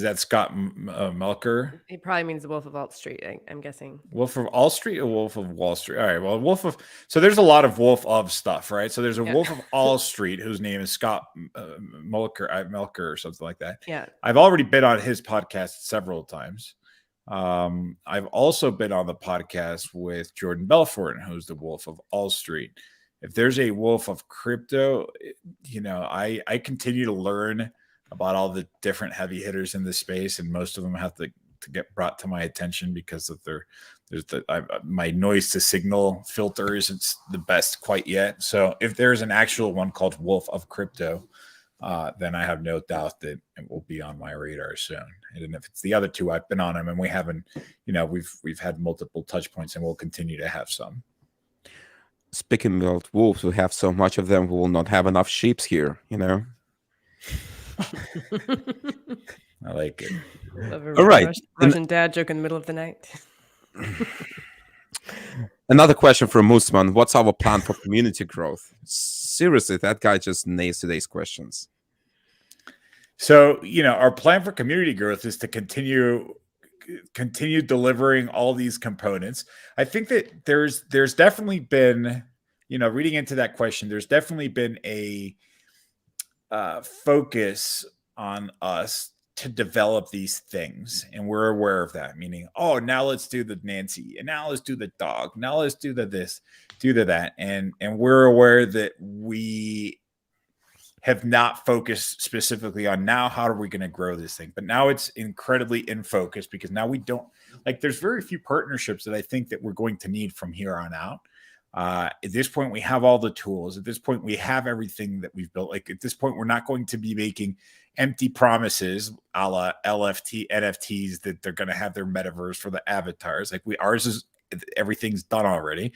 that Scott Melker? He probably means the Wolf of Wall Street, I'm guessing. Wolf of All Street or Wolf of Wall Street? All right. Well, so there's a lot of Wolf of stuff, right? So there's a Wolf of All Street whose name is Scott Melker or something like that. Yeah. I've already been on his podcast several times. I've also been on the podcast with Jordan Belfort, who's the Wolf of All Street. If there's a Wolf of Crypto, I continue to learn about all the different heavy hitters in this space, and most of them have to get brought to my attention because of my noise to signal filter isn't the best quite yet. So if there's an actual one called Wolf of Crypto, then I have no doubt that it will be on my radar soon. And if it's the other two, I've been on them, and we haven't, we've had multiple touch points, and we'll continue to have some. Speaking of wolves, we have so much of them, we will not have enough sheeps here, I like it. All right. Russian dad joke in the middle of the night. Another question from Musman. What's our plan for community growth? Seriously, that guy just nails today's questions. So, our plan for community growth is to continue delivering all these components. I think that there's definitely been, reading into that question, there's definitely been a focus on us to develop these things, and we're aware of that, meaning, now let's do the Nancy, and now let's do the dog, now let's do the this, do the that, and we're aware that we have not focused specifically on now how are we going to grow this thing. But now it's incredibly in focus, because now we don't, there's very few partnerships that I think that we're going to need from here on out. At this point, we have all the tools. At this point, we have everything that we've built. At this point, we're not going to be making empty promises a la LFT NFTs that they're going to have their metaverse for the avatars. Ours is, everything's done already.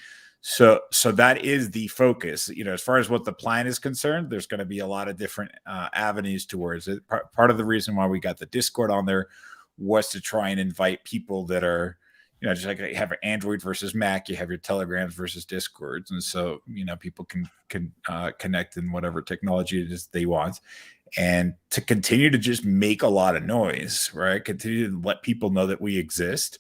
So that is the focus. As far as what the plan is concerned, there's going to be a lot of different avenues towards it. Part of the reason why we got the Discord on there was to try and invite people that are, just like you have Android versus Mac, you have your Telegrams versus Discords, and so people can connect in whatever technology it is they want, and to continue to just make a lot of noise, right? Continue to let people know that we exist.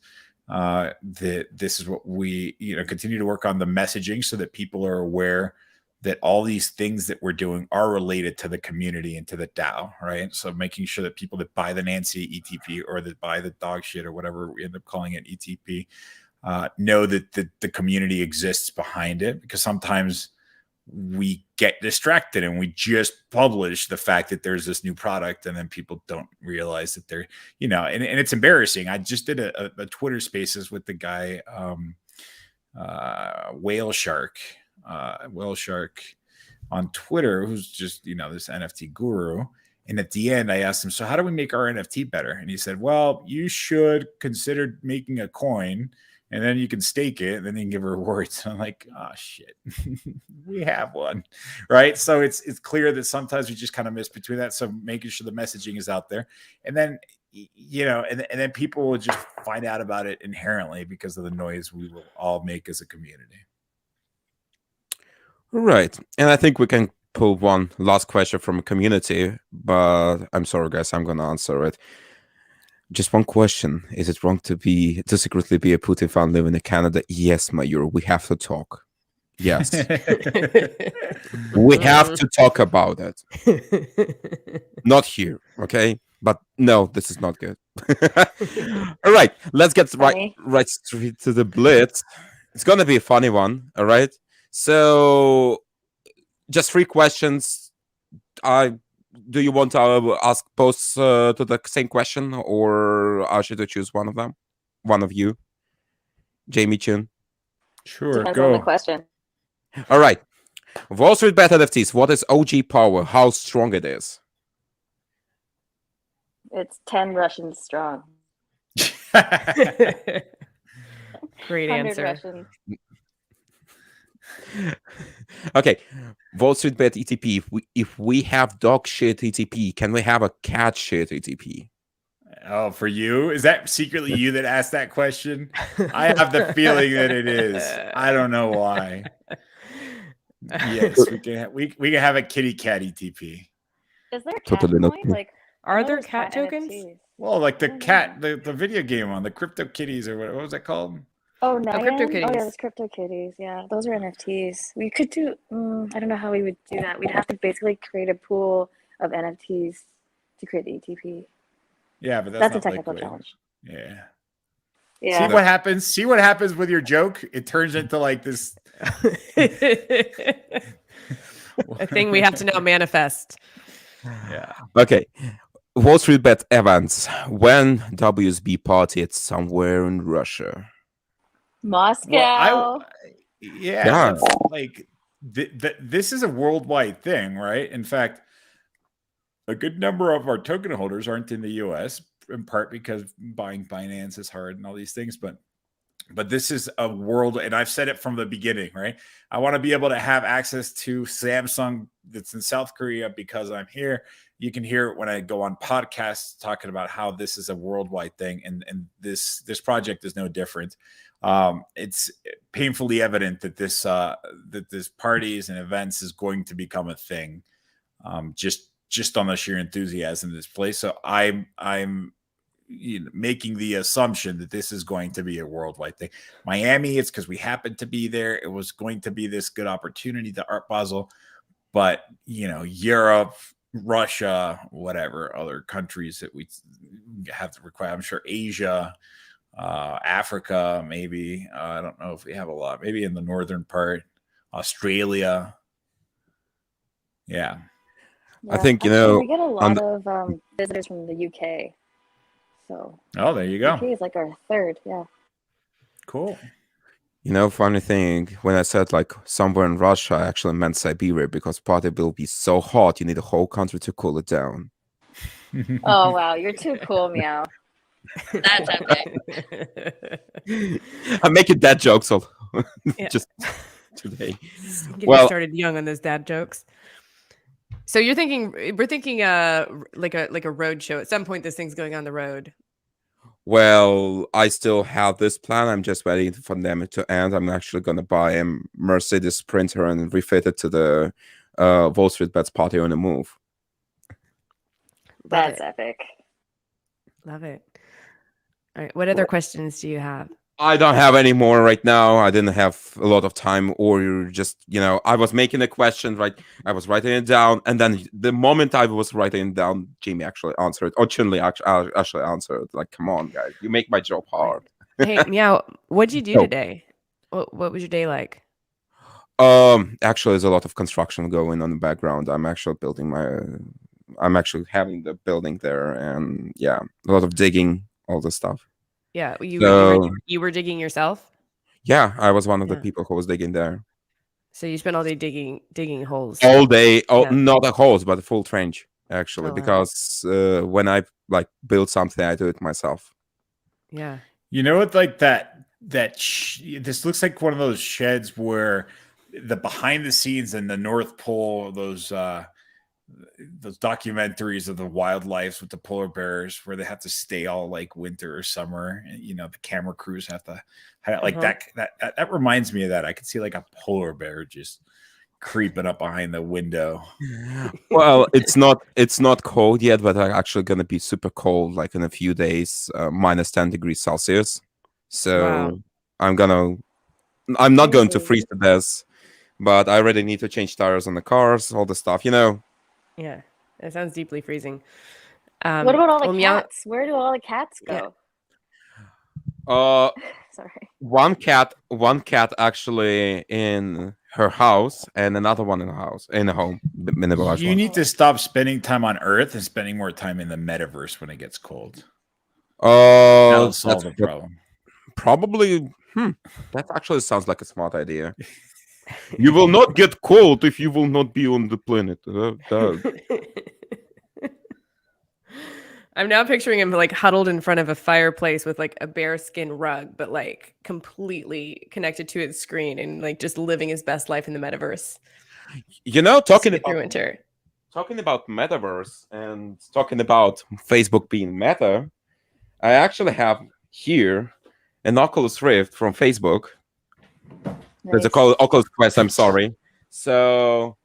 That this is what we continue to work on the messaging so that people are aware that all these things that we're doing are related to the community and to the DAO, right? So making sure that people that buy the Nancy ETP or that buy the dog shit or whatever we end up calling it ETP know that the community exists behind it, because sometimes we get distracted and we just publish the fact that there's this new product and then people don't realize that they're, and it's embarrassing. I just did a Twitter Spaces with the guy, Whale Shark on Twitter, who's just, this NFT guru. And at the end, I asked him, so how do we make our NFT better? And he said, well, you should consider making a coin, and then you can stake it, and then you can give rewards. I'm like, oh shit, we have one, right? So it's clear that sometimes we just kind of miss between that. So making sure the messaging is out there, and then and then people will just find out about it inherently because of the noise we will all make as a community. Right, and I think we can pull one last question from a community, but I'm sorry, guys, I'm gonna answer it. Just one question. Is it wrong to secretly be a Putin fan living in Canada? Yes, Mayur, we have to talk. Yes. We have to talk about it. Not here, okay? But no, this is not good. All right, let's get right straight to the blitz. It's going to be a funny one, all right? So, just 3 questions. Do you want to ask both to the same question, or I should choose one of them? One of you? Jamie Chun? Sure, Depends go. on the question. All right. Wall Street Bet NFTs. What is OG power? How strong it is? It's 10 Russians strong. Great 100 answer. Russians. Okay, Wall Street Bet ETP. If we have dog shit ETP, can we have a cat shit ETP? Oh, for you? Is that secretly you that asked that question? I have the feeling that it is. I don't know why. Yes, we can have a kitty cat ETP. Is there a cat Totally not coin? me. Like, Are I know there there's cat tokens? NFTs. Well, like the cat, the video game one, the Crypto Kitties, or what was that called? Oh, Nyan? CryptoKitties. Oh, yeah, there's CryptoKitties. Yeah, those are NFTs. We could do, I don't know how we would do that. We'd have to basically create a pool of NFTs to create the ETP. Yeah, but That's a not technical liquid. challenge. Yeah. Yeah. See what happens? See what happens with your joke? It turns into like this. A thing we have to now manifest. Yeah. Okay. Wall Street Bet events. When WSB party, it's somewhere in Russia. Moscow. Well, Yeah. it's like this is a worldwide thing, right? In fact, a good number of our token holders aren't in the US, in part because buying Binance is hard and all these things, but this is a world, and I've said it from the beginning, right? I want to be able to have access to Samsung that's in South Korea because I'm here. You can hear it when I go on podcasts talking about how this is a worldwide thing, and this project is no different. It's painfully evident that this parties and events is going to become a thing, just on the sheer enthusiasm of this place. So I'm making the assumption that this is going to be a worldwide thing. Miami, it's because we happened to be there. It was going to be this good opportunity to Art Basel, but Europe, Russia, whatever other countries that we have to require. I'm sure Asia, Africa, maybe. I don't know if we have a lot. Maybe in the northern part, Australia. Yeah. I think, Actually, we get a lot of visitors from the UK. So there you go. UK is like our third, yeah. Cool. Funny thing, when I said like somewhere in Russia, I actually meant Siberia, because party will be so hot, you need a whole country to cool it down. Oh, wow. You're too cool, Meow. That's epic. I'm making that joke, so Yeah. just today. Getting Well, started young on those dad jokes. So we're thinking like a road show. At some point, this thing's going on the road. well, I still have this plan. I'm just waiting for them to end. I'm actually gonna buy a Mercedes Sprinter and refit it to the Wall Street Bets party on the move. That's epic. Love it. All right. What other questions do you have? I don't have any more right now. I didn't have a lot of time, or just, I was making a question, right? I was writing it down, and then the moment I was writing it down, Jamie actually answered, or Chun-Li actually answered. Like, come on, guys, you make my job hard. Hey, Meow, what'd you do No. today? What was your day like? Actually, there's a lot of construction going on in the background. I'm actually having the building there, and yeah, a lot of digging, all this stuff. Yeah, So- you were digging yourself? Yeah, I was one of the Yeah. people who was digging there So you spent all day digging holes. all day. Yeah. Not a hose, but a full trench, actually, Oh, wow. because when I build something, I do it myself. Yeah. You know what? Like this looks like one of those sheds where the behind the scenes in the North Pole, those documentaries of the wildlife with the polar bears, where they have to stay all like winter or summer, and the camera crews have to like that reminds me of that. I could see like a polar bear just creeping up behind the window. Well, it's not cold yet, but it's actually gonna be super cold, like in a few days, minus 10 degrees Celsius. So Wow. I'm not going to Ooh. freeze to death, but I already need to change tires on the cars, all the stuff, Yeah. That sounds deeply freezing. What about all the well, Meow- cats? Where do all the cats Yeah. go? Sorry. One cat actually in her house, and another one in the home, in the garage You one. need to stop spending time on Earth and spending more time in the metaverse when it gets cold. Oh, That'll solve the that's problem. probably. That actually sounds like a smart idea. You will not get cold if you will not be on the planet. I'm now picturing him like huddled in front of a fireplace with like a bearskin rug, but like completely connected to his screen and like just living his best life in the metaverse. Talking Sit through about winter. metaverse and talking about Facebook being meta, I actually have here an Oculus Rift from Facebook. There's a Nice. Oculus Quest. I'm sorry. So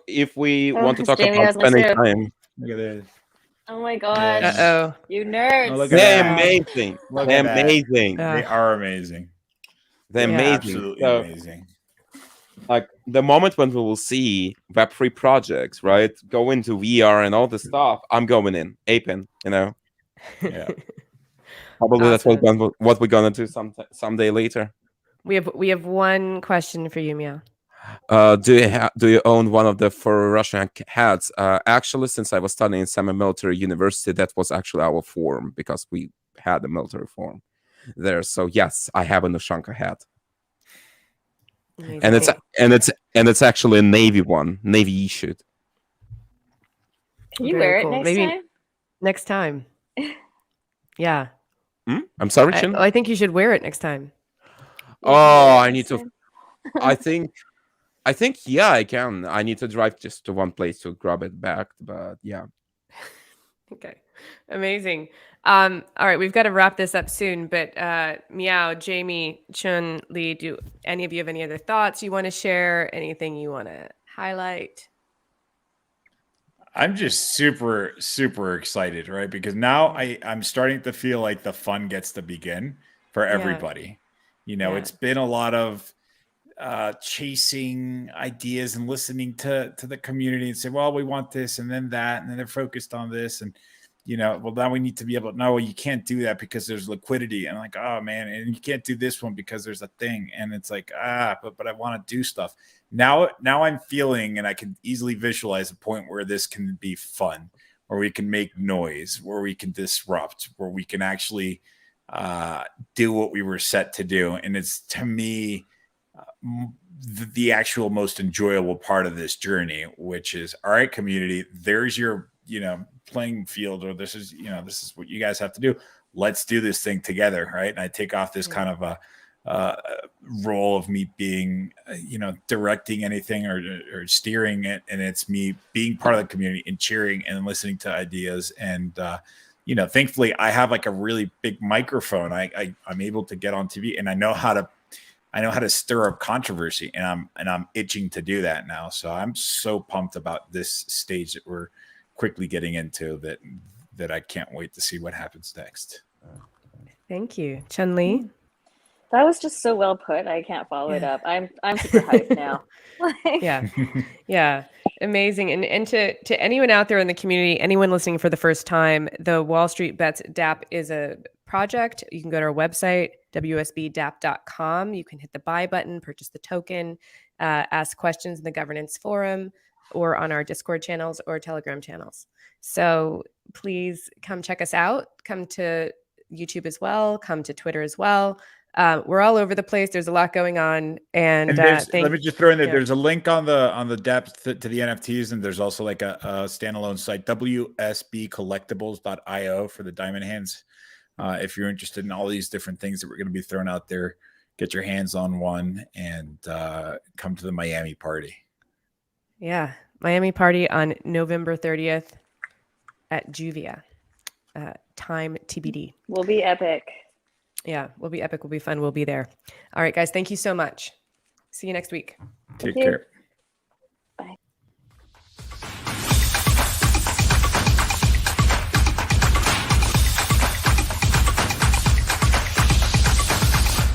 if we want to talk Jamie, I about was gonna spending say- time, Look at this. Oh my gosh. Uh-oh. You nerds. Oh, look at they're that. amazing. Look They're at that. amazing. They are amazing. They're Yeah. amazing. Absolutely So, amazing. like the moment when we will see Web3 projects, right, go into VR and all this stuff, I'm going in, aping, Yeah. Probably that's Awesome. what we're gonna do someday later. We have one question for you, Meow. Do you own one of the 4 Russian hats? Actually, since I was studying semi-military university, that was actually our form, because we had a military form there. So yes, I have a Ushanka hat, and it's actually a Navy one, Navy issued. Can you Very wear it cool. next Maybe- time? Next time. Yeah. I'm sorry, Chin. I think you should wear it next time. Oh, I Next need to. time? I think yeah, I can. I need to drive just to one place to grab it back, but yeah. Okay. Amazing. All right, we've got to wrap this up soon, but Meow, Jamie, Chun, Li, do any of you have any other thoughts you want to share? Anything you want to highlight? I'm just super, super excited, right? Because now I'm starting to feel like the fun gets to begin for Yeah. everybody. Yeah. It's been a lot of chasing ideas and listening to the community and say, well, we want this and then that, and then they're focused on this. And, well, now we need to be able to, no, you can't do that because there's liquidity. And I'm like, oh man, and you can't do this one because there's a thing. And it's like, but I want to do stuff. Now I'm feeling, and I can easily visualize a point where this can be fun, where we can make noise, where we can disrupt, where we can actually do what we were set to do. And it's, to me, the actual most enjoyable part of this journey, which is, all right, community, there's your, playing field, or this is what you guys have to do. Let's do this thing together. Right. And I take off this kind of role of me being, directing anything or steering it. And it's me being part of the community and cheering and listening to ideas. And, thankfully I have like a really big microphone. I'm able to get on TV, and I know how to stir up controversy, and I'm itching to do that now. So I'm so pumped about this stage that we're quickly getting into that I can't wait to see what happens next. Thank you. Chun-Li? That was just so well put. I can't follow it up. I'm super hyped now. Yeah. Yeah. Amazing. And to anyone out there in the community, anyone listening for the first time, the Wall Street Bets DApp is a project. You can go to our website, WSBDApp.com. You can hit the buy button, purchase the token, ask questions in the governance forum or on our Discord channels or Telegram channels. So please come check us out. Come to YouTube as well. Come to Twitter as well. We're all over the place. There's a lot going on, and let me just throw in there. yeah. There's a link on the depth to the NFTs, and there's also like a standalone site, WSBcollectibles.io, for the diamond hands. If you're interested in all these different things that we're going to be throwing out there, get your hands on one and come to the Miami party. Yeah, Miami party on November 30th at Juvia. Time TBD. Will be epic. Yeah, we'll be epic. We'll be fun. We'll be there. All right, guys. Thank you so much. See you next week. Take care.